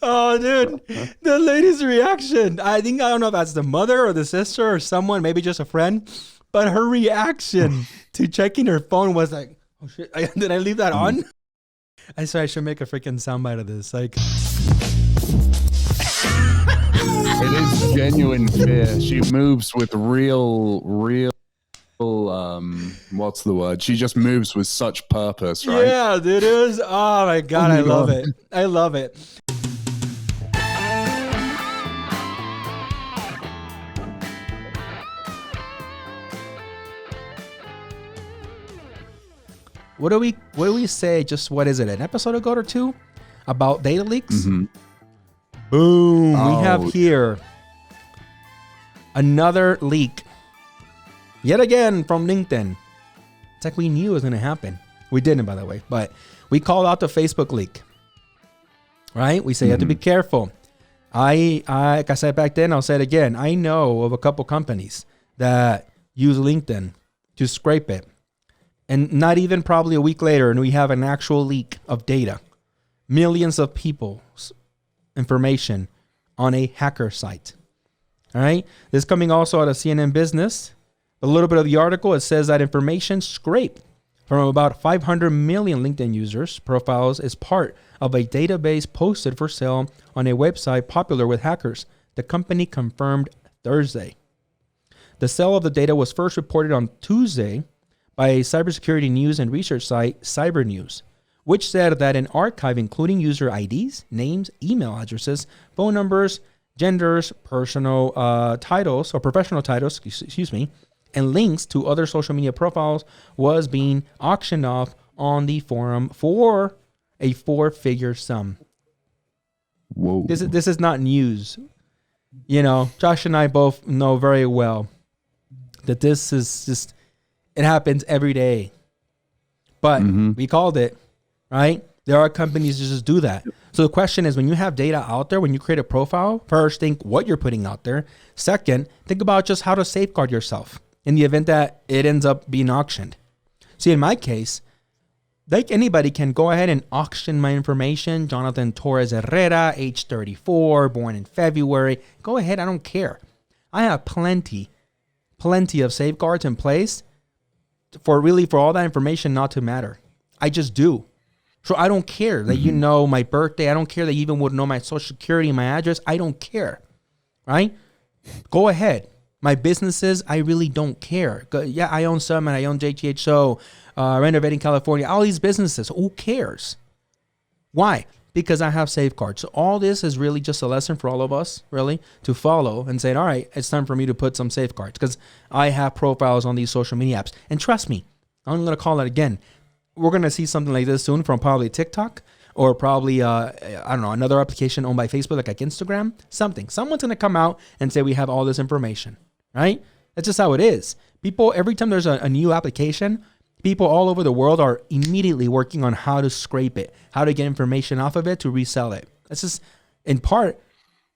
Oh, dude, the lady's reaction. I don't know if that's the mother or the sister or someone, maybe just a friend, but her reaction to checking her phone was like, "Oh shit, did I leave that on?" I said I should make a freaking soundbite of this. Like, it is genuine fear. She moves with real. What's the word? She just moves with such purpose, right? yeah, dude, it was. Oh my god, I love it. I love it. What do we say? Just what is it? An episode ago or two about data leaks? Mm-hmm. Boom! We have here another leak, yet again from LinkedIn. It's like we knew it was going to happen. We didn't, by the way, but we called out the Facebook leak. Right? We say you have to be careful. Like I said back then, I'll say it again. I know of a couple companies that use LinkedIn to scrape it. And not even probably a week later, and we have an actual leak of data. Millions of people's information on a hacker site. All right. This coming also out of CNN Business. A little bit of the article, it says that information scraped from about 500 million LinkedIn users' profiles is part of a database posted for sale on a website popular with hackers. The company confirmed Thursday. The sale of the data was first reported on Tuesday by a cybersecurity news and research site, Cyber News, which said that an archive including user IDs, names, email addresses, phone numbers, genders, personal titles or professional titles, and links to other social media profiles was being auctioned off on the forum for a 4-figure sum. Whoa. This is not news. You know, Josh and I both know very well that this is just, it happens every day. But we called it, right? There are companies that just do that. So the question is, when you have data out there, when you create a profile, first think what you're putting out there. Second, think about just how to safeguard yourself in the event that it ends up being auctioned. See, in my case, like anybody can go ahead and auction my information. Jonathan Torres-Herrera, age 34, born in February. Go ahead, I don't care. I have plenty of safeguards in place for all that information not to matter. I just do. So I don't care that you know my birthday. I don't care that you even would know my social security and my address. I don't care, right? Go ahead. My businesses, I really don't care. Yeah, I own Summit. I own JTH. So Renovating California. All these businesses. Who cares? Why? Because I have safeguards. So all this is really just a lesson for all of us, really, to follow and say, all right, it's time for me to put some safeguards because I have profiles on these social media apps. And trust me, I'm going to call it again. We're going to see something like this soon from probably TikTok or probably, I don't know, another application owned by Facebook like Instagram, something. Someone's going to come out and say we have all this information, right? That's just how it is. People, every time there's a new application, people all over the world are immediately working on how to scrape it, how to get information off of it to resell it. That's just, in part,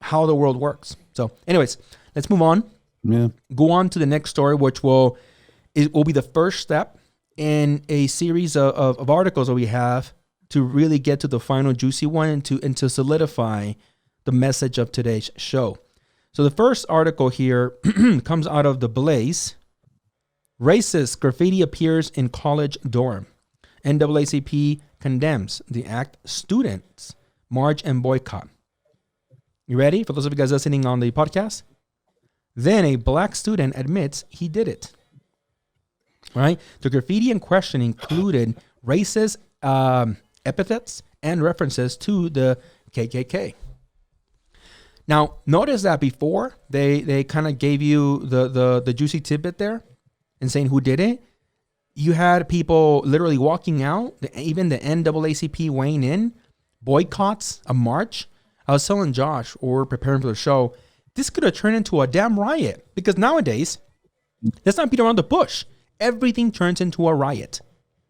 how the world works. So anyways, let's move on. Yeah. Go on to the next story, which will be the first step in a series of articles that we have to really get to the final juicy one and to solidify the message of today's show. So the first article here comes out of The Blaze. Racist graffiti appears in college dorm. NAACP condemns the act. Students march and boycott. You ready? For those of you guys listening on the podcast. Then a black student admits he did it. Right? The graffiti in question included racist epithets and references to the KKK. Now, notice that before they kind of gave you the juicy tidbit there and saying who did it. You had people literally walking out, even the NAACP weighing in, boycotts, a march. I was telling Josh, or preparing for the show, this could have turned into a damn riot because nowadays, let's not beat around the bush. Everything turns into a riot,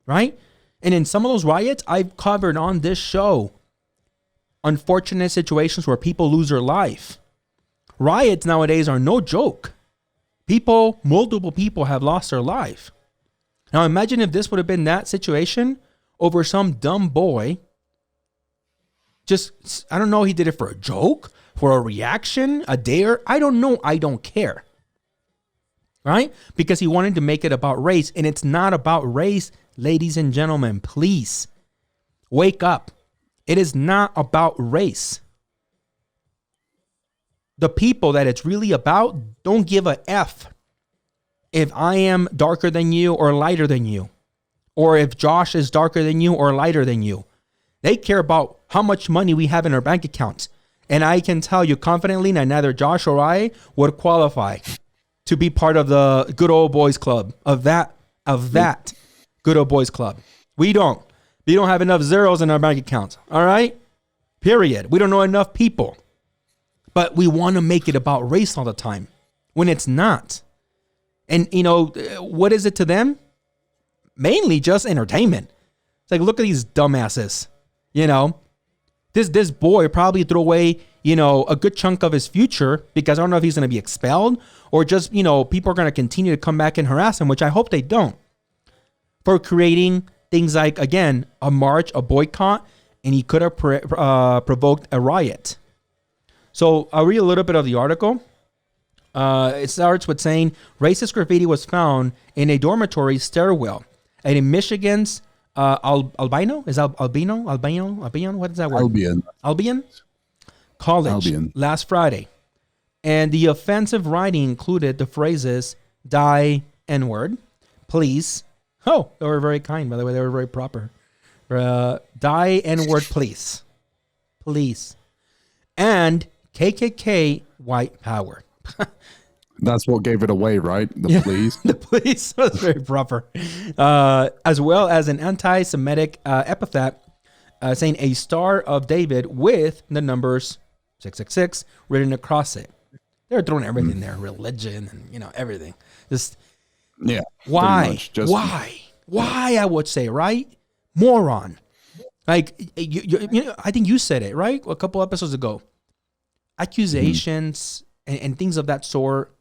right? And in some of those riots, I've covered on this show unfortunate situations where people lose their life. Riots nowadays are no joke. Multiple people have lost their life. Now imagine if this would have been that situation over some dumb boy Just, I don't know, he did it for a joke, for a reaction, a dare. I don't know. I don't care. Right? Because he wanted to make it about race, and it's not about race, ladies and gentlemen. Please wake up. It is not about race. The people that it's really about don't give a F if I am darker than you or lighter than you, or if Josh is darker than you or lighter than you. They care about how much money we have in our bank accounts. And I can tell you confidently that neither Josh or I would qualify to be part of the good old boys club of that good old boys club. We don't have enough zeros in our bank accounts. All right. Period. We don't know enough people, but we want to make it about race all the time when it's not. And what is it to them? Mainly just entertainment. It's like, look at these dumbasses. This boy probably threw away, a good chunk of his future because I don't know if he's going to be expelled or just, people are going to continue to come back and harass him, which I hope they don't, for creating things like, again, a march, a boycott, and he could have provoked a riot. So I'll read a little bit of the article. It starts with saying racist graffiti was found in a dormitory stairwell at Michigan's Albino? Is Albino? What is that word? Albion College last Friday. And the offensive writing included the phrases die N-word, please. Oh, they were very kind, by the way. They were very proper. Die N-word, please. Please. And KKK white power. That's what gave it away, right? The please. The please was very proper. As well as an anti-Semitic epithet saying a Star of David with the numbers 666 written across it. They're throwing everything there, religion and, everything. Just, why? Why, I would say, right? Moron. Like, I think you said it, right? A couple episodes ago. Accusations and things of that sort,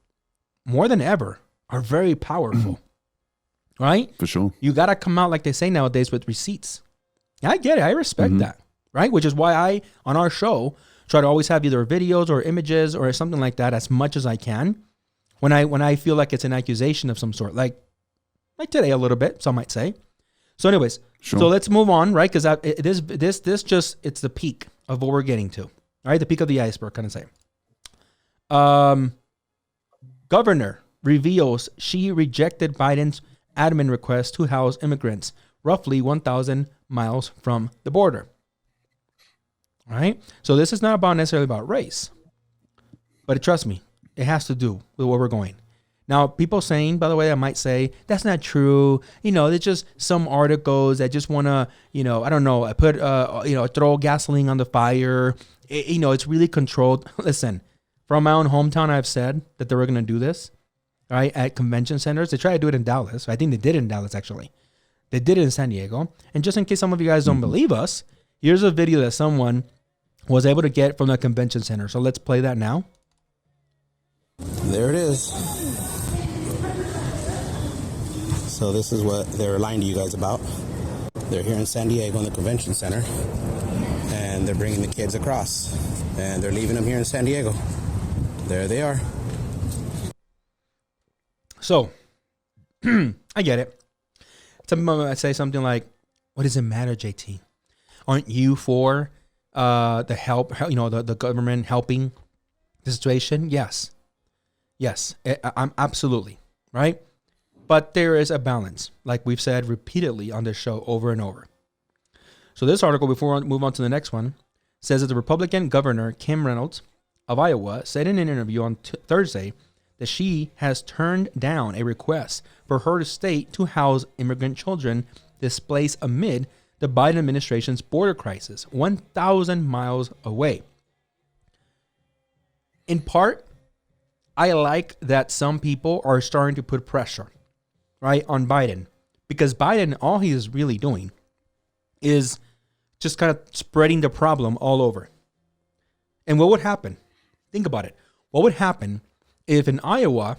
more than ever, are very powerful, right? For sure. You got to come out, like they say nowadays, with receipts. I get it. I respect that, right? Which is why I, on our show, try to always have either videos or images or something like that as much as I can when I feel like it's an accusation of some sort, like today a little bit, some might say. So anyways, so let's move on, right? Because this just, it's the peak of what we're getting to, all right? The peak of the iceberg, kind of say. Governor reveals she rejected Biden's admin request to house immigrants roughly 1,000 miles from the border. All right. So this is not necessarily about race, but trust me, it has to do with where we're going. Now, people saying, by the way, I might say that's not true. It's just some articles that just want to, I don't know, put, throw gasoline on the fire. It's really controlled. Listen. From my own hometown, I've said that they were going to do this, right, at convention centers. They tried to do it in Dallas. I think they did it in Dallas, actually. They did it in San Diego. And just in case some of you guys don't believe us, here's a video that someone was able to get from the convention center. So let's play that now. There it is. So this is what they're lying to you guys about. They're here in San Diego in the convention center, and they're bringing the kids across, and they're leaving them here in San Diego. There they are. So, I get it. Some people might say something like, what does it matter, JT? Aren't you for the help, the government helping the situation? Yes. I'm absolutely, right? But there is a balance, like we've said repeatedly on this show over and over. So this article, before we move on to the next one, says that the Republican governor, Kim Reynolds of Iowa, said in an interview on Thursday that she has turned down a request for her state to house immigrant children displaced amid the Biden administration's border crisis, 1,000 miles away. In part, I like that some people are starting to put pressure, right, on Biden, because Biden, all he is really doing is just kind of spreading the problem all over. And what would happen? Think about it. What would happen if in Iowa,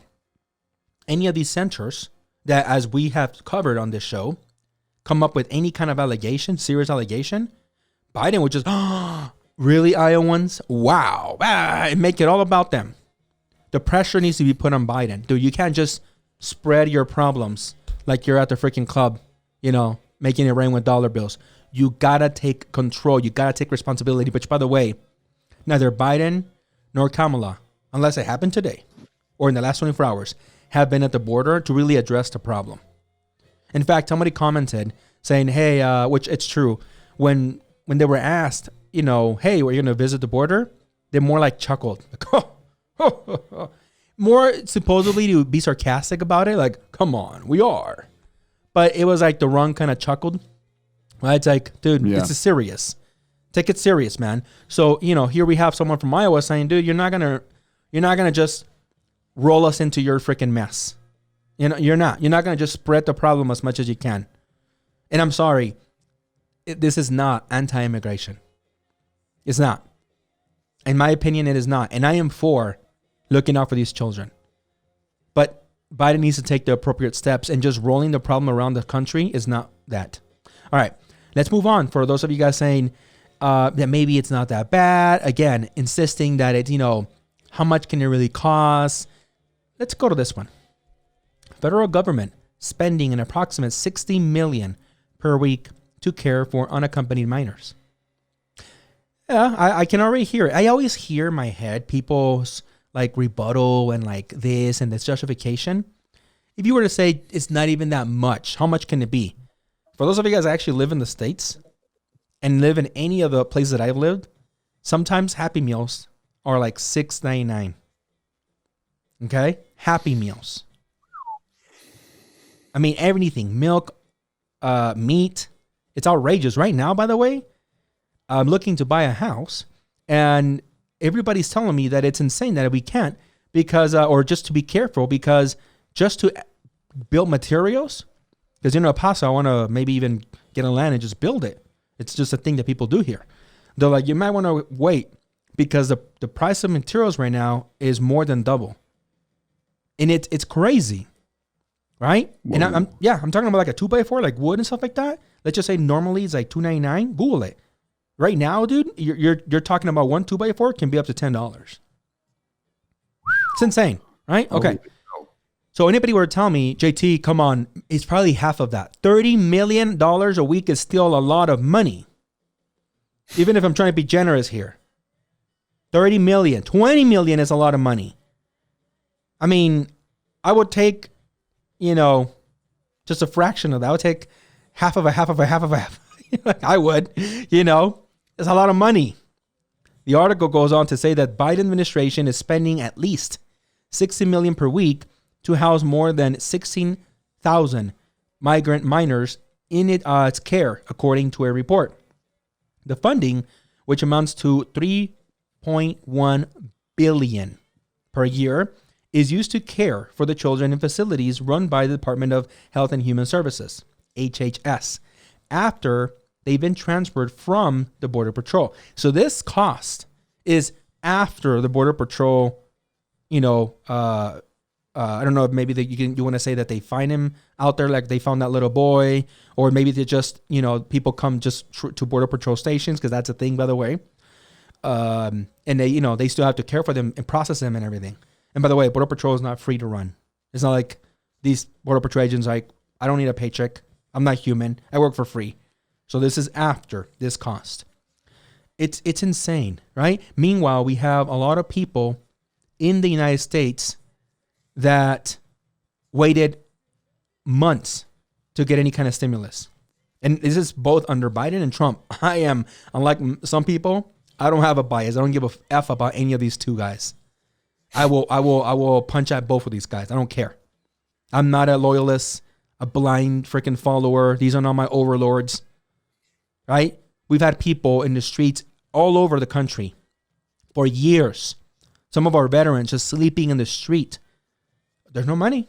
any of these centers that, as we have covered on this show, come up with any kind of allegation, serious allegation, Biden would just, Really, Iowans? Wow. And make it all about them. The pressure needs to be put on Biden. Dude, you can't just spread your problems like you're at the freaking club, making it rain with dollar bills. You got to take control. You got to take responsibility, which, by the way, neither Biden nor Kamala, unless it happened today or in the last 24 hours, have been at the border to really address the problem. In fact, somebody commented saying, hey, which it's true, when they were asked, hey, we're going to visit the border, they more like chuckled. Like, more supposedly to be sarcastic about it. Like, come on, we are. But it was like the wrong kind of chuckled. Right? It's like, dude, This is serious. Take it serious, man. So, here we have someone from Iowa saying, dude, you're not going to just roll us into your freaking mess. You're not going to just spread the problem as much as you can. And I'm sorry, this is not anti-immigration. It's not. In my opinion, it is not. And I am for looking out for these children. But Biden needs to take the appropriate steps, and just rolling the problem around the country is not that. All right, let's move on. For those of you guys saying that maybe it's not that bad, again, insisting that it's, how much can it really cost? Let's go to this one. Federal government spending an approximate $60 million per week to care for unaccompanied minors. Yeah, I can already hear it. I always hear in my head people's like rebuttal and like this and this justification. If you were to say it's not even that much, how much can it be? For those of you guys that actually live in the States and live in any of the places that I've lived, sometimes Happy Meals are like $6.99. Okay? Happy Meals. I mean, everything, milk, meat. It's outrageous. Right now, by the way, I'm looking to buy a house, and everybody's telling me that it's insane that we can't because, or just to be careful, because just to build materials, because El Paso, I want to maybe even get a land and just build it. It's just a thing that people do here. They're like, you might want to wait because the price of materials right now is more than double. And it's crazy, right? Whoa. And I'm talking about like a 2x4, like wood and stuff like that. Let's just say normally it's like $2.99. Google it. Right now, dude, you're talking about one 2x4 can be up to $10. It's insane, right? Okay. So anybody were to tell me, JT, come on, it's probably half of that. $30 million a week is still a lot of money. Even if I'm trying to be generous here. 30 million, 20 million is a lot of money. I mean, I would take, just a fraction of that. I would take half of a half of a half of a half. I would, It's a lot of money. The article goes on to say that Biden administration is spending at least $60 million per week to house more than 16,000 migrant minors in its care, according to a report. The funding, which amounts to $3.1 billion per year, is used to care for the children in facilities run by the Department of Health and Human Services, HHS, after they've been transferred from the Border Patrol. So this cost is after the Border Patrol, I don't know if maybe you want to say that they find him out there, like they found that little boy, or maybe they just, people come just to Border Patrol stations, because that's a thing, by the way. And they, they still have to care for them and process them and everything. And by the way, Border Patrol is not free to run. It's not like these Border Patrol agents, like, I don't need a paycheck. I'm not human. I work for free. So this is after this cost. It's insane, right? Meanwhile, we have a lot of people in the United States that waited months to get any kind of stimulus. And this is both under Biden and Trump. I am, unlike some people, I don't have a bias. I don't give a F about any of these two guys. I will punch at both of these guys. I don't care. I'm not a loyalist, a blind freaking follower. These are not my overlords. Right? We've had people in the streets all over the country for years. Some of our veterans just sleeping in the street. There's no money.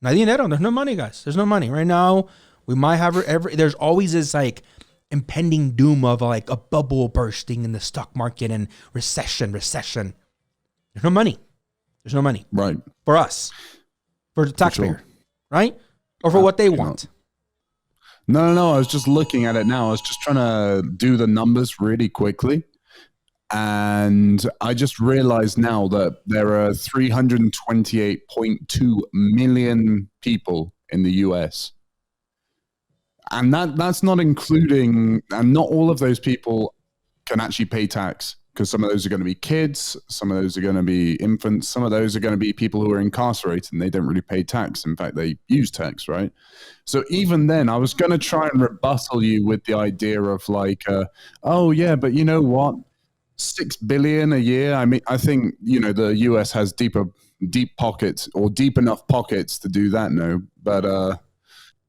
No dinero. There's no money, guys. There's no money. Right now, we might have there's always this like impending doom of like a bubble bursting in the stock market and recession. There's no money. There's no money. Right. For us. For the taxpayer. Sure. Right? Or for what they want. No. I was just looking at it now. I was just trying to do the numbers really quickly. And I just realized now that there are 328.2 million people in the US. And that's not including, and not all of those people can actually pay tax, because some of those are going to be kids, some of those are going to be infants, some of those are going to be people who are incarcerated and they don't really pay tax. In fact, they use tax, right? So even then, I was going to try and rebuttal you with the idea of like, oh yeah, but you know what? 6 billion a year. I mean, I think, the US has deep pockets, or deep enough pockets to do that. No, but,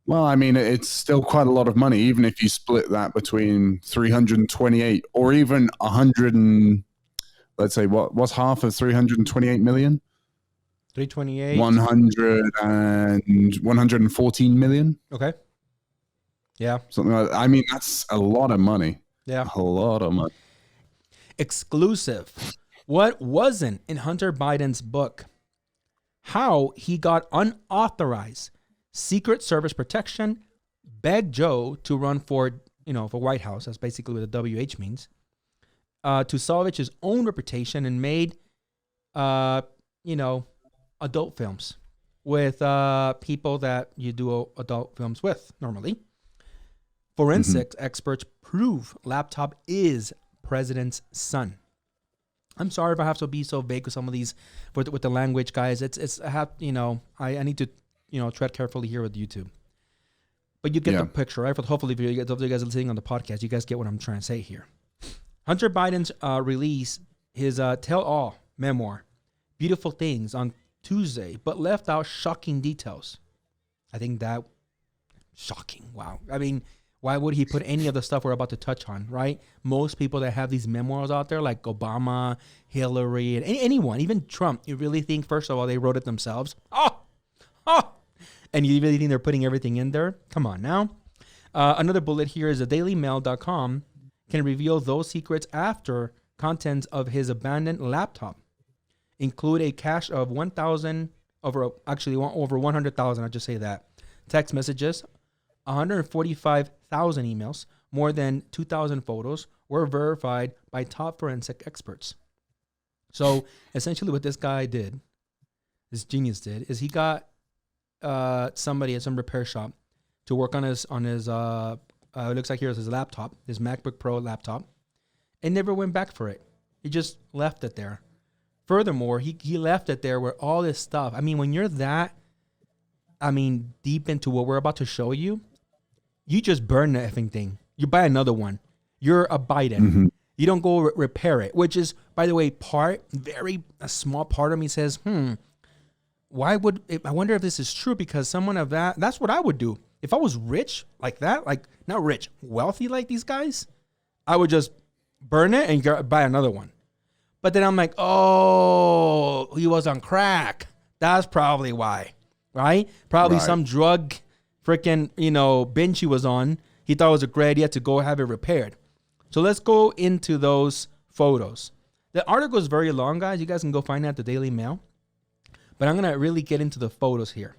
well, I mean, it's still quite a lot of money, even if you split that between 328 or even 100 and, let's say, what's half of 328 million? 328. 114 million. Okay. Yeah. Something like that. I mean, that's a lot of money. Yeah. A lot of money. Exclusive. What wasn't in Hunter Biden's book? How he got unauthorized Secret Service protection, begged Joe to run for White House. That's basically what the WH means. To salvage his own reputation, and made, adult films with people that you do adult films with normally. Forensics experts prove laptop is president's son. I'm sorry if I have to be so vague with some of these with the language, guys. I need to tread carefully here with YouTube. But you get the picture, right? Hopefully, if you guys are listening on the podcast, you guys get what I'm trying to say here. Hunter Biden's released his tell-all memoir, Beautiful Things, on Tuesday, but left out shocking details. I think that shocking. Wow. I mean, why would he put any of the stuff we're about to touch on, right? Most people that have these memoirs out there, like Obama, Hillary, and anyone, even Trump, you really think, first of all, they wrote it themselves? Oh! And you really think they're putting everything in there? Come on now. Another bullet here is thedailymail.com can reveal those secrets after contents of his abandoned laptop include a cache of 1,000, over 100,000, I'll just say that, text messages, 145,000 emails, more than 2,000 photos were verified by top forensic experts. So essentially what this genius did, is he got somebody at some repair shop to work on his it looks like here's his laptop, his MacBook Pro laptop, and never went back for it. He just left it there. Furthermore, he left it there where all this stuff, I mean, when you're that, deep into what we're about to show you, you just burn the effing thing. You buy another one. You're a Biden. Mm-hmm. You don't go repair it, which is, by the way, a small part of me says, I wonder if this is true, because someone of that's what I would do. If I was rich like that, like not rich, wealthy like these guys, I would just burn it and buy another one. But then I'm like, oh, he was on crack. That's probably why, right? Probably some drug freaking, binge he was on. He thought it was a great idea to go have it repaired. So let's go into those photos. The article is very long, guys. You guys can go find it at the Daily Mail. But I'm going to really get into the photos here.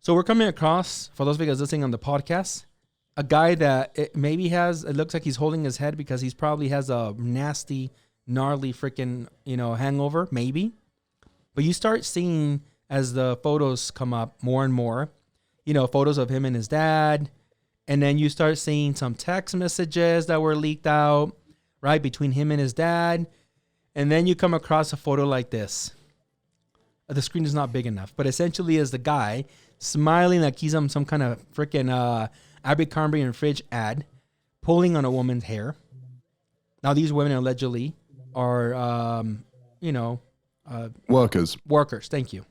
So we're coming across, for those of you guys listening on the podcast, a guy that it looks like he's holding his head because he's probably has a nasty, gnarly freaking, hangover, maybe. But you start seeing, as the photos come up more and more, photos of him and his dad. And then you start seeing some text messages that were leaked out, right, between him and his dad. And then you come across a photo like this. The screen is not big enough, but essentially is the guy smiling like he's on some kind of freaking Abercrombie and Fitch ad, pulling on a woman's hair. Now, these women allegedly are, workers. Workers, thank you.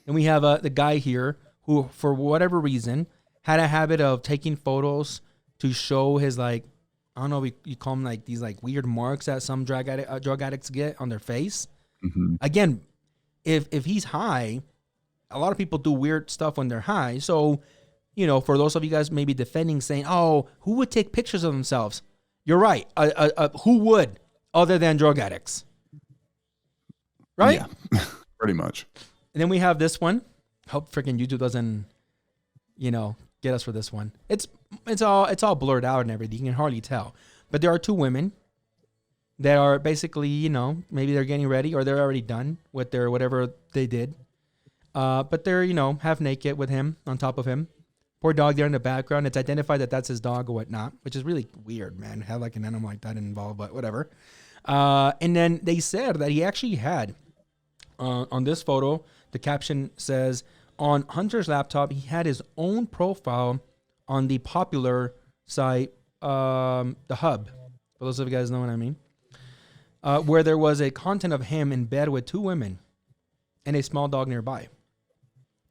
And we have the guy here who, for whatever reason, had a habit of taking photos to show his, like, I don't know, you call them like these like weird marks that some drug addicts get on their face. Mm-hmm. Again, if he's high, a lot of people do weird stuff when they're high. So, for those of you guys maybe defending, saying, oh, who would take pictures of themselves? You're right. Who would, other than drug addicts? Right? Yeah, pretty much. And then we have this one. Hope freaking YouTube doesn't, get us for this one. It's all blurred out and everything. You can hardly tell. But there are two women. that are basically, you know, maybe they're getting ready or they're already done with their whatever they did. But they're, you know, half naked with him on top of him. Poor dog there in the background. It's identified that that's his dog or whatnot, which is really weird, man. Have like an animal like that involved, but whatever. And then they said that he actually had, on this photo, the caption says, on Hunter's laptop, he had his own profile on the popular site, the Hub. For those of you guys know what I mean. Where there was a content of him in bed with 2 women and a small dog nearby.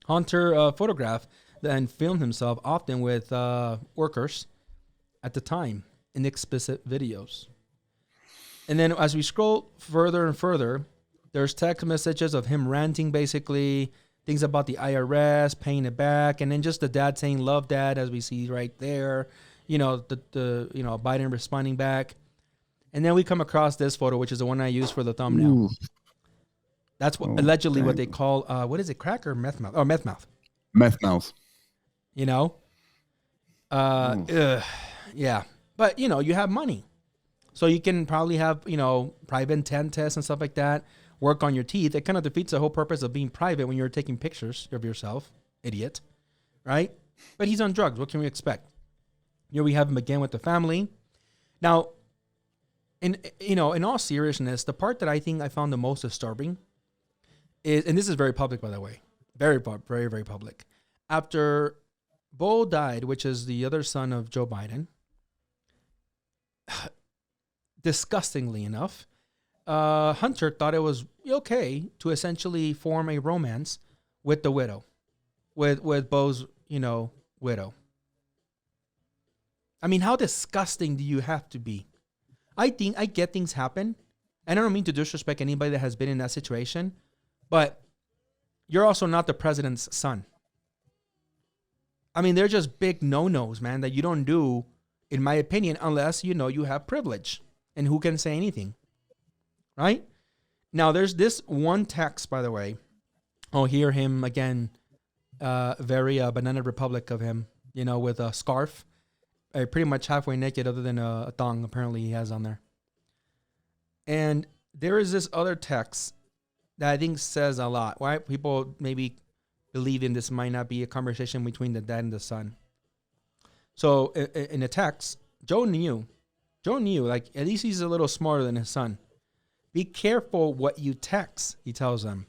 Hunter photographed and filmed himself often with workers at the time in explicit videos. And then as we scroll further and further, there's text messages of him ranting basically things about the IRS, paying it back, and then just the dad saying, love dad, as we see right there. You know, the you know, Biden responding back. And then we come across this photo, which is the one I used for the thumbnail. Ooh. That's what allegedly what they call, what is it, crack or meth mouth? Oh, meth mouth. Meth mouth. You know? Yeah. But, you know, you have money. So you can probably have, you know, private intent tests and stuff like that. Work on your teeth. It kind of defeats the whole purpose of being private when you're taking pictures of yourself. Idiot. Right? But he's on drugs. What can we expect? Here we have him again with the family. Now, in all seriousness, the part that I think I found the most disturbing is, and this is very public, by the way, very, very, very public. After Bo died, which is the other son of Joe Biden, disgustingly enough, Hunter thought it was okay to essentially form a romance with the widow, with Bo's, you know, widow. I mean, how disgusting do you have to be? I think I get things happen, and I don't mean to disrespect anybody that has been in that situation, but you're also not the president's son. I mean, they're just big no-nos, man, that you don't do, in my opinion, unless you know you have privilege. And who can say anything? Right? Now, there's this one text, by the way. I'll hear him again, very Banana Republic of him, you know, with a scarf. Pretty much halfway naked other than a thong apparently he has on there. And there is this other text that I think says a lot, right? People maybe believing this might not be a conversation between the dad and the son. So in the text, Joe knew, like, at least he's a little smarter than his son. Be careful what you text, he tells them.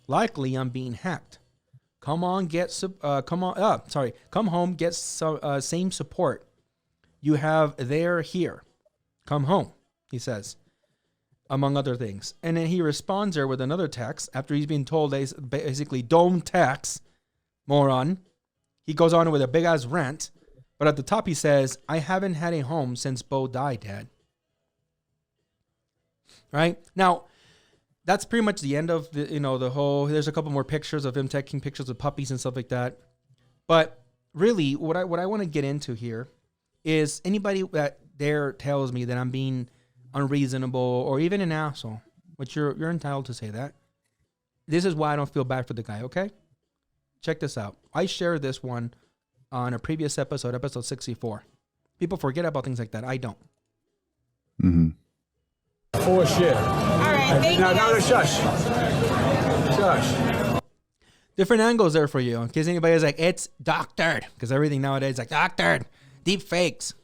Likely I'm being hacked. Come home, get some same support you have there here. Come home, he says, among other things. And then he responds there with another text after he's been told basically, don't text, moron. He goes on with a big ass rant, but at the top he says, I haven't had a home since Bo died, Dad. Right? Now, that's pretty much the end of the, you know, the whole, there's a couple more pictures of him taking pictures of puppies and stuff like that. But really, what I want to get into here is anybody that there tells me that I'm being unreasonable or even an asshole, which you're entitled to say that. This is why I don't feel bad for the guy, okay? Check this out. I shared this one on a previous episode 64. People forget about things like that. I don't. Mm-hmm. For shit. All right, thank you. Now, shush. Shush. Different angles there for you in case anybody's like, it's doctored. Because everything nowadays is like, doctored. Deep fakes.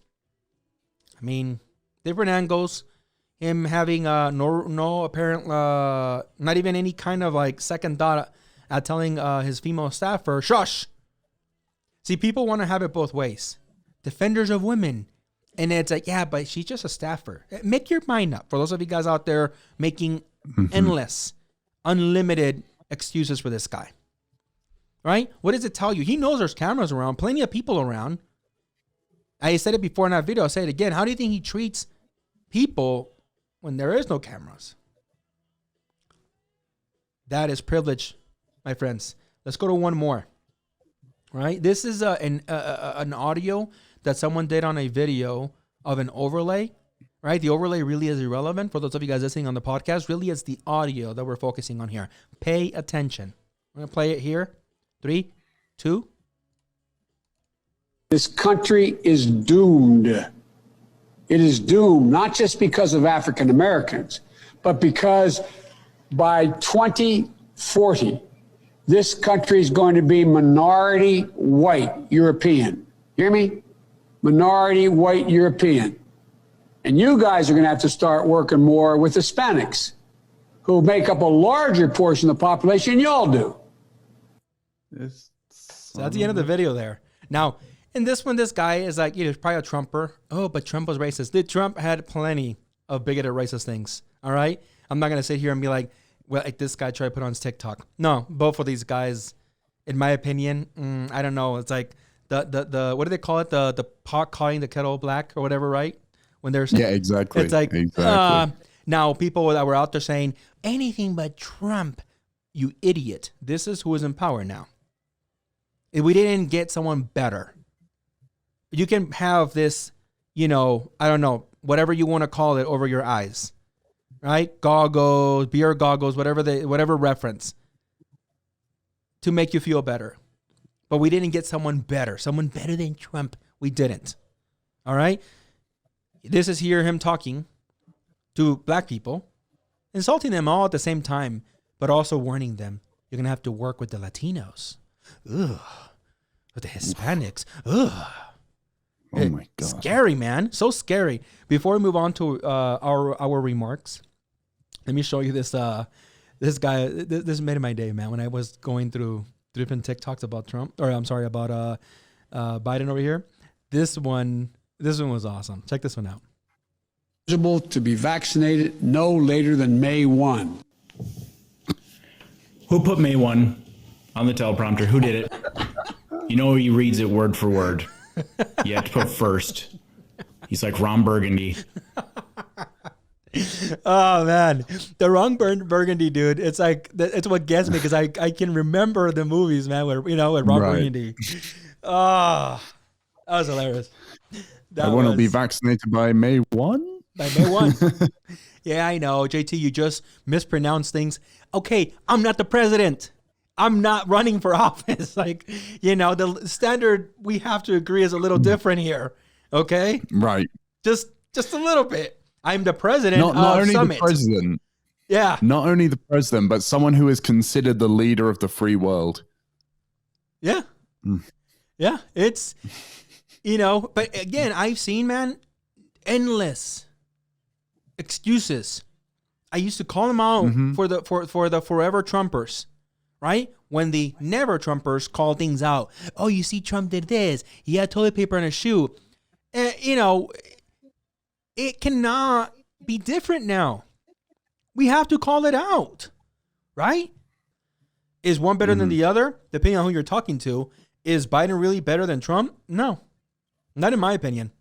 I mean, different angles. Him having no apparent, not even any kind of like second thought at telling his female staffer, shush. See, people want to have it both ways. Defenders of women. And it's like, yeah, but she's just a staffer. Make your mind up. For those of you guys out there making endless, unlimited excuses for this guy. Right? What does it tell you? He knows there's cameras around, plenty of people around. I said it before in that video. I'll say it again. How do you think he treats people when there is no cameras? That is privilege, my friends. Let's go to one more. Right? This is an audio that someone did on a video of an overlay. Right? The overlay really is irrelevant. For those of you guys listening on the podcast, really it's the audio that we're focusing on here. Pay attention. I'm going to play it here. 3, 2. This country is doomed. It is doomed, not just because of African Americans, but because by 2040, this country is going to be minority white European. Hear me? Minority white European. And you guys are going to have to start working more with Hispanics, who make up a larger portion of the population than y'all do. So that's the end of the video there. Now, in this one, this guy is like, he's probably a Trumper. Oh, but Trump was racist. Trump had plenty of bigoted racist things. All right? I'm not going to sit here and be like, well, like this guy tried to put on his TikTok. No, both of these guys, in my opinion, I don't know. It's like the what do they call it? The pot calling the kettle black or whatever, right? When they're saying, yeah, exactly. It's like, exactly. Now people that were out there saying anything but Trump, you idiot. This is who is in power now. If we didn't get someone better, you can have this, I don't know, whatever you want to call it over your eyes, right? Goggles, beer goggles, whatever reference to make you feel better. But we didn't get someone better than Trump. We didn't. All right. This is him talking to black people, insulting them all at the same time, but also warning them, you're going to have to work with the Latinos. Ugh. With the Hispanics. Ugh. Oh my God. Scary, man. So scary. Before we move on to our remarks, let me show you this guy. This made my day, man. When I was going through different TikToks about Trump, about Biden over here. This one was awesome. Check this one out. To be vaccinated no later than May 1. Who put May 1 on the teleprompter? Who did it? You know he reads it word for word. You have to put first. He's like Ron Burgundy. Oh man, the Ron Burgundy dude. It's like it's what gets me because I can remember the movies, man. With Ron Burgundy. Oh, that was hilarious. I want to be vaccinated by May 1. By May 1. Yeah, I know, JT. You just mispronounced things. Okay, I'm not the president. I'm not running for office. Like, the standard we have to agree is a little different here. Okay? Right. Just a little bit. I'm the president not only Summit. The president. Yeah. Not only the president, but someone who is considered the leader of the free world. Yeah. Yeah. It's, but again, I've seen, man, endless excuses. I used to call them out for the forever Trumpers. Right? When the never Trumpers call things out. Oh, you see, Trump did this. He had toilet paper in a shoe. It cannot be different now. We have to call it out. Right? Is one better than the other? Depending on who you're talking to. Is Biden really better than Trump? No. Not in my opinion.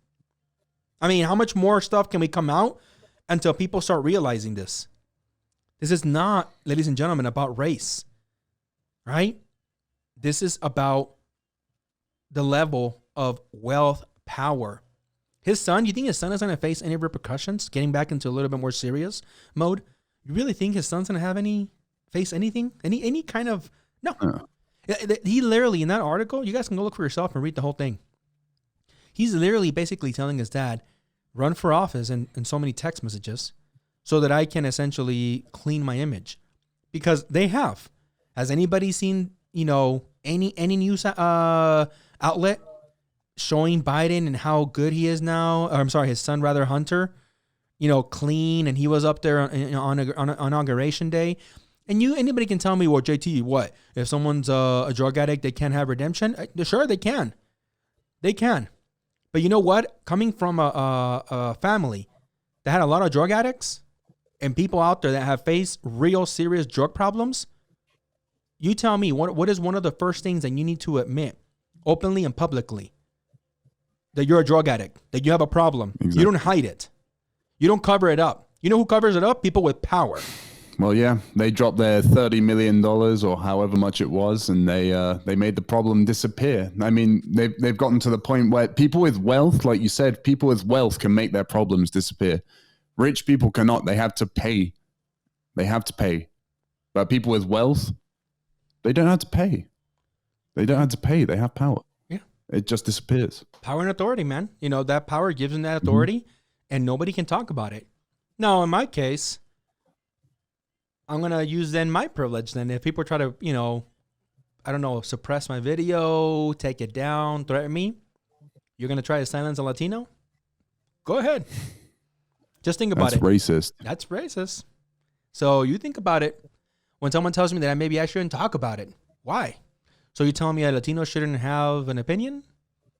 I mean, how much more stuff can we come out until people start realizing this? This is not, ladies and gentlemen, about race. Right? This is about the level of wealth, power. His son, you think his son is going to face any repercussions? Getting back into a little bit more serious mode. You really think his son's going to face anything? Any kind of, no. He literally, in that article, you guys can go look for yourself and read the whole thing. He's literally basically telling his dad, run for office in so many text messages so that I can essentially clean my image. Because they have. Has anybody seen, any news outlet showing Biden and how good he is now? Or, I'm sorry, his son rather, Hunter, clean, and he was up there on inauguration day. And anybody can tell me, well, JT, what? If someone's a drug addict, they can't have redemption? Sure, they can. They can. But you know what? Coming from a family that had a lot of drug addicts and people out there that have faced real serious drug problems, you tell me, what is one of the first things that you need to admit openly and publicly? That you're a drug addict, that you have a problem. Exactly. You don't hide it. You don't cover it up. You know who covers it up? People with power. Well, yeah, they dropped their $30 million or however much it was, and they made the problem disappear. I mean, they've gotten to the point where people with wealth, like you said, people with wealth can make their problems disappear. Rich people cannot. They have to pay. But people with wealth, they don't have to pay. They have power. Yeah. It just disappears. Power and authority, man. That power gives them that authority. and nobody can talk about it. Now, in my case, I'm going to use then my privilege. Then if people try to, I don't know, suppress my video, take it down, threaten me, you're going to try to silence a Latino? Go ahead. Just think about it. That's racist. That's racist. So you think about it. When someone tells me that maybe I shouldn't talk about it, why? So you're telling me a Latino shouldn't have an opinion?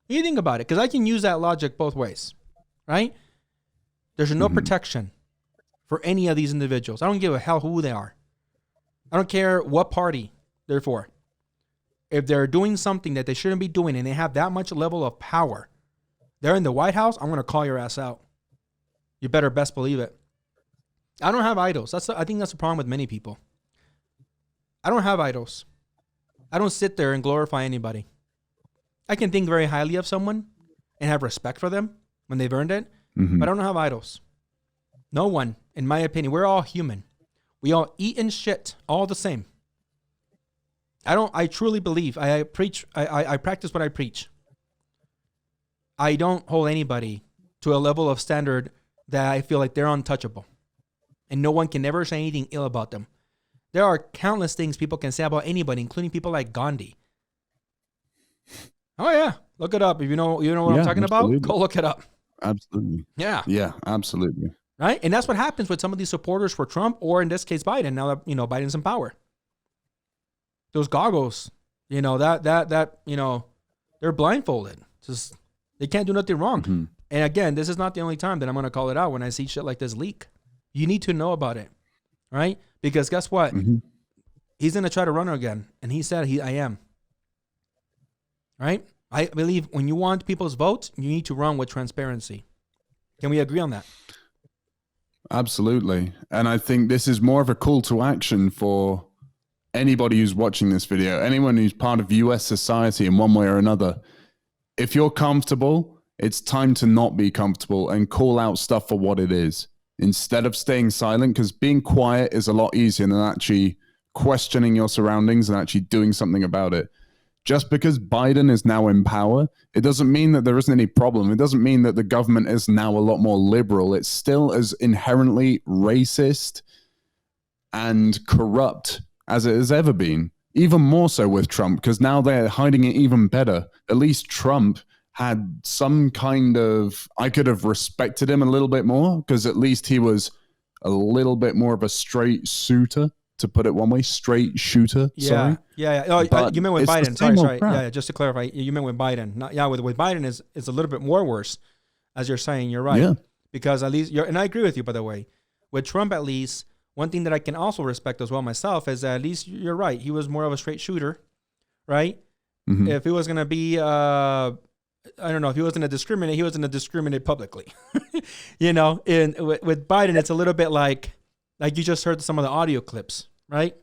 You think about it, because I can use that logic both ways, right? There's no protection for any of these individuals. I don't give a hell who they are. I don't care what party they're for. If they're doing something that they shouldn't be doing and they have that much level of power, they're in the White House, I'm going to call your ass out. You better best believe it. I don't have idols. I think that's the problem with many people. I don't have idols. I don't sit there and glorify anybody. I can think very highly of someone and have respect for them when they've earned it, but I don't have idols. No one, in my opinion. We're all human. We all eat and shit all the same. I truly believe, I practice what I preach. I don't hold anybody to a level of standard that I feel like they're untouchable. And no one can ever say anything ill about them. There are countless things people can say about anybody, including people like Gandhi. Oh yeah, look it up. If you know what I'm talking about, go look it up. Absolutely. Yeah. Yeah, absolutely. Right? And that's what happens with some of these supporters for Trump, or in this case, Biden, now that, Biden's in power. Those goggles, they're blindfolded. Just, they can't do nothing wrong. And again, this is not the only time that I'm going to call it out when I see shit like this leak. You need to know about it, right? Because guess what? He's going to try to run again. And he said, I am. Right? I believe when you want people's votes, you need to run with transparency. Can we agree on that? Absolutely. And I think this is more of a call to action for anybody who's watching this video, anyone who's part of US society in one way or another. If you're comfortable, it's time to not be comfortable and call out stuff for what it is instead of staying silent, because being quiet is a lot easier than actually questioning your surroundings and actually doing something about it. Just because Biden is now in power, it doesn't mean that there isn't any problem. It doesn't mean that the government is now a lot more liberal. It's still as inherently racist and corrupt as it has ever been. Even more so with Trump, because now they're hiding it even better. At least Trump had some kind of, I could have respected him a little bit more, because at least he was a little bit more of a straight shooter, to put it one way, straight shooter. Yeah, sorry. yeah. Oh, you meant with Biden. Sorry. Crap. Yeah, just to clarify, you meant with Biden. With Biden is a little bit more worse, as you're saying. You're right. Yeah. Because at least and I agree with you, by the way. With Trump, at least, one thing that I can also respect as well myself is that at least you're right. He was more of a straight shooter, right? If he was going to be, I don't know, if he was going to discriminate, he was going to discriminate publicly. And with Biden, it's a little bit like you just heard some of the audio clips, right?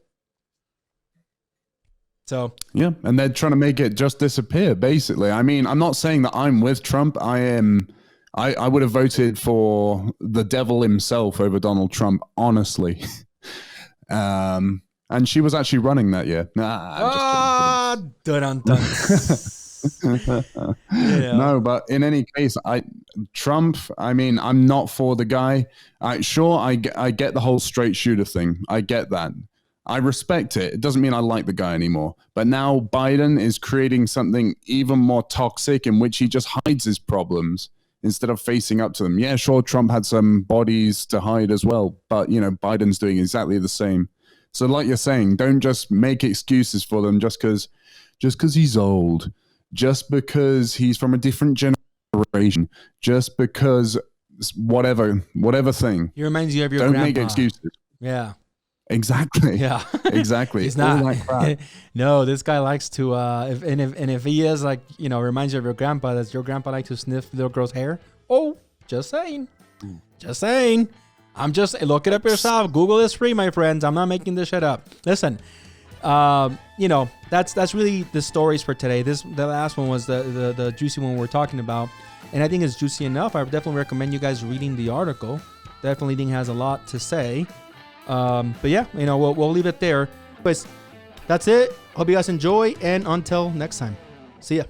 So yeah, and they're trying to make it just disappear, basically. I mean, I'm not saying that I'm with Trump. I would have voted for the devil himself over Donald Trump, honestly. And she was actually running that year. No, but in any case, Trump, I mean, I'm not for the guy. I get the whole straight shooter thing. I get that. I respect it. It doesn't mean I like the guy anymore. But now Biden is creating something even more toxic in which he just hides his problems instead of facing up to them. Yeah, sure, Trump had some bodies to hide as well, but, Biden's doing exactly the same. So like you're saying, don't just make excuses for them just because he's old, just because he's from a different generation, just because whatever thing. He reminds you of your grandpa. Don't make excuses. Yeah. Exactly. Yeah. Exactly. He's not. No, this guy likes to. If he is reminds you of your grandpa. Does your grandpa like to sniff little girl's hair? Oh, just saying. Just saying. Look it up yourself. Google is free, my friends. I'm not making this shit up. Listen, that's really the stories for today. The last one was the juicy one we're talking about, and I think it's juicy enough. I definitely recommend you guys reading the article. Definitely think it has a lot to say. But yeah, we'll leave it there. But that's it. Hope you guys enjoy, and until next time, see ya.